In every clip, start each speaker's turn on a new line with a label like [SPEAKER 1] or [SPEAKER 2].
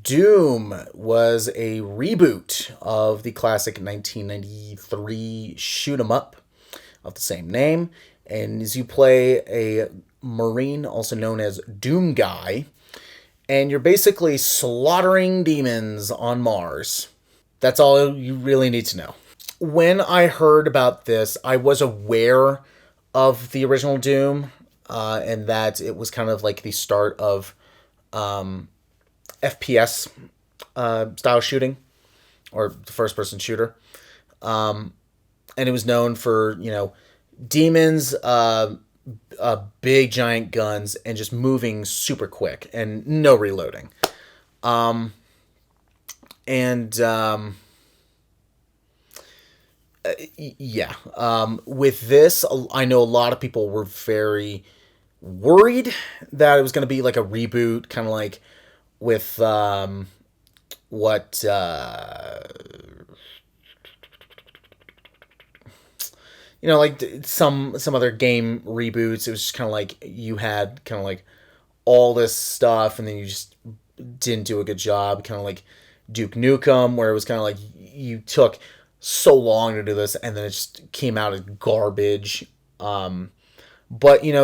[SPEAKER 1] Doom was a reboot of the classic 1993 shoot 'em up of the same name. And as you play a Marine, also known as Doom Guy, and you're basically slaughtering demons on Mars. That's all you really need to know. When I heard about this, I was aware of the original Doom, and that it was kind of like the start of FPS style shooting, or the first person shooter. And it was known for, demons, big giant guns, and just moving super quick and no reloading. And yeah, with this, I know a lot of people were very worried that it was going to be like a reboot, kind of like with what like some other game reboots. It was just kind of like you had kind of like all this stuff, and then you just didn't do a good job. Kind of like Duke Nukem, where it was kind of like you took so long to do this, and then it just came out as garbage. But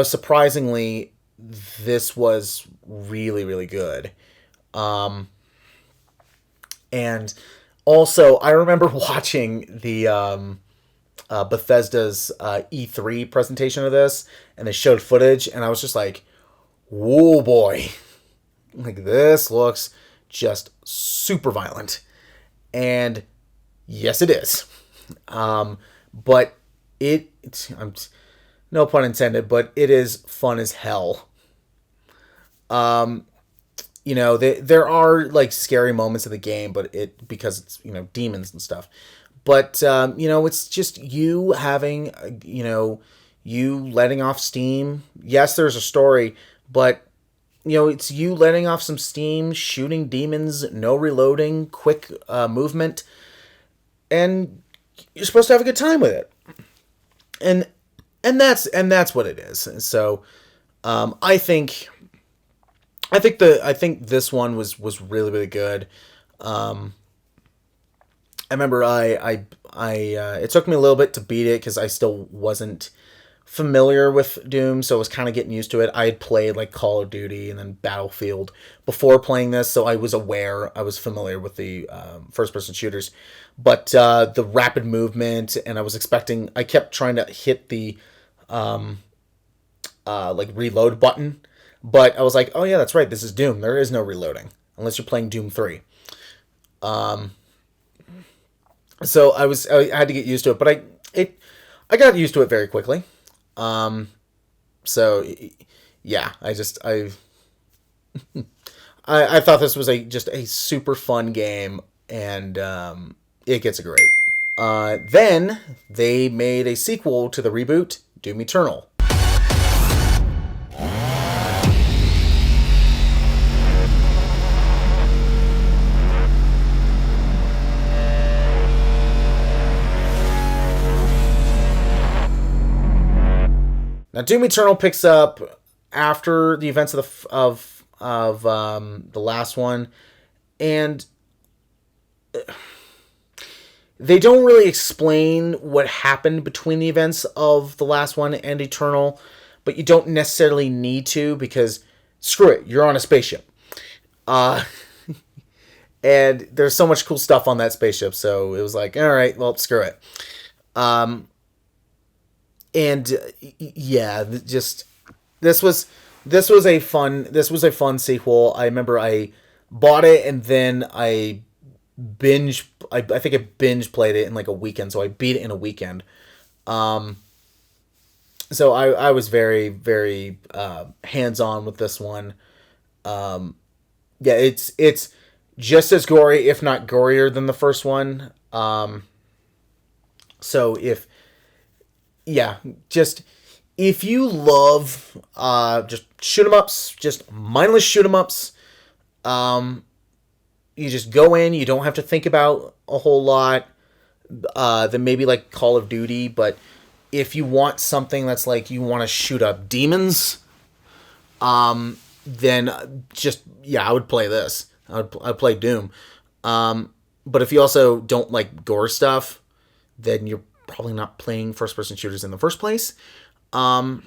[SPEAKER 1] surprisingly, this was really, really good. And also, I remember watching the Bethesda's E3 presentation of this, and they showed footage, and I was just like, whoa, boy. Like, this looks just super violent. And yes, it is. But no pun intended, but it is fun as hell. There are like scary moments of the game, but because it's demons and stuff. But it's just you having you letting off steam. Yes, there's a story, but it's you letting off some steam, shooting demons, no reloading, quick movement, and you're supposed to have a good time with it. And that's what it is. And so I think this one was really, really good. I remember it took me a little bit to beat it because I still wasn't familiar with Doom, so I was kind of getting used to it. I had played like Call of Duty and then Battlefield before playing this, so I was familiar with the first-person shooters. But the rapid movement, and I kept trying to hit the like reload button, but I was like, oh yeah, that's right, this is Doom. There is no reloading unless you're playing Doom 3. So I had to get used to it, but I got used to it very quickly. So yeah, I thought this was just a super fun game, and it gets a grade. Then they made a sequel to the reboot, Doom Eternal. Now, Doom Eternal picks up after the events of the last one, and they don't really explain what happened between the events of the last one and Eternal, but you don't necessarily need to, because screw it, you're on a spaceship. And there's so much cool stuff on that spaceship, so it was like, all right, well, screw it. And yeah, just this was a fun sequel. I remember I bought it, and then I think I binge played it in like a weekend, so I beat it in a weekend. So I was very, very hands-on with this one. Yeah, it's just as gory, if not gorier, than the first one. So if you love just shoot 'em ups, just mindless shoot 'em ups, you just go in, you don't have to think about a whole lot, then maybe like Call of Duty. But if you want something that's like you want to shoot up demons, then I would play this. I'd play Doom. But if you also don't like gore stuff, then you're probably not playing first person shooters in the first place. But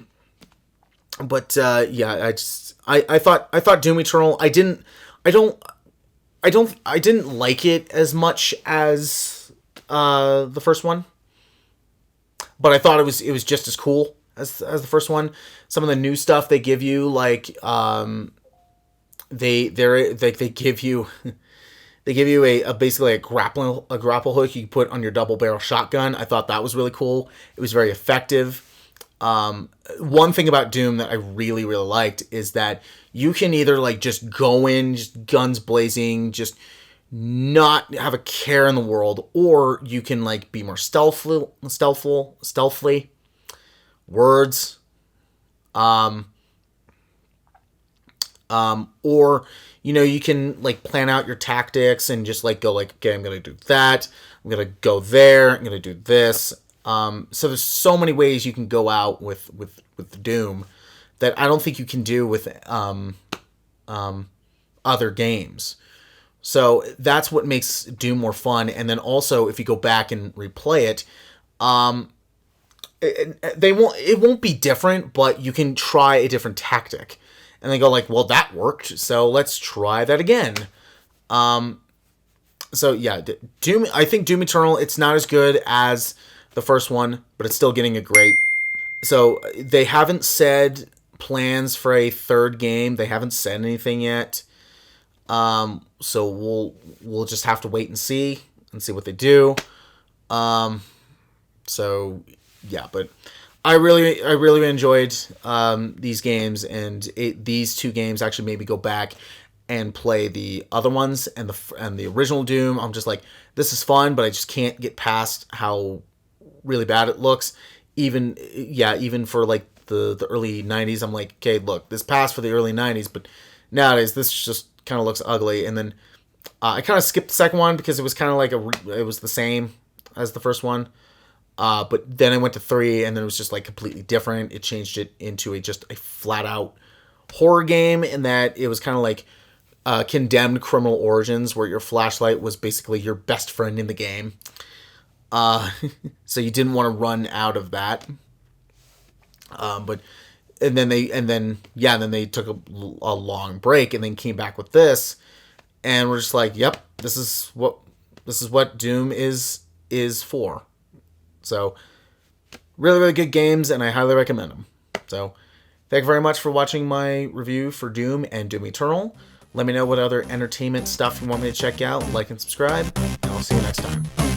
[SPEAKER 1] yeah, I thought Doom Eternal. I didn't like it as much as the first one, but I thought it was just as cool as the first one. Some of the new stuff they give you, like they give you they give you a basically a grapple hook you can put on your double barrel shotgun. I thought that was really cool. It was very effective. One thing about Doom that I really, really liked is that you can either like just go in, just guns blazing, just not have a care in the world, or you can like be more stealthily words, or you can like plan out your tactics and just like go like, okay, I'm gonna do that, I'm gonna go there, I'm gonna do this. So there's so many ways you can go out with Doom that I don't think you can do with other games. So that's what makes Doom more fun. And then also, if you go back and replay it, it won't be different, but you can try a different tactic. And they go like, well, that worked, so let's try that again. So yeah, Doom. I think Doom Eternal. It's not as good as the first one, but it's still getting a great. So they haven't said plans for a third game. They haven't said anything yet. So we'll just have to wait and see what they do. So yeah, but I really enjoyed these games, and these two games actually made me go back and play the other ones and the original Doom. I'm just like, this is fun, but I just can't get past how really bad it looks. Even for like the early 90s, I'm like, okay, look, this passed for the early 90s, but nowadays this just kind of looks ugly. And then I kind of skipped the second one because it was kind of like it was the same as the first one. But then I went to 3, and then it was just like completely different. It changed it into just a flat out horror game, in that it was kind of like Condemned Criminal Origins, where your flashlight was basically your best friend in the game. So you didn't want to run out of that. Then they took a long break and then came back with this, and we're just like, yep, this is what Doom is for. So really, really good games, and I highly recommend them. So thank you very much for watching my review for Doom and Doom Eternal. Let me know what other entertainment stuff you want me to check out. Like and subscribe, and I'll see you next time.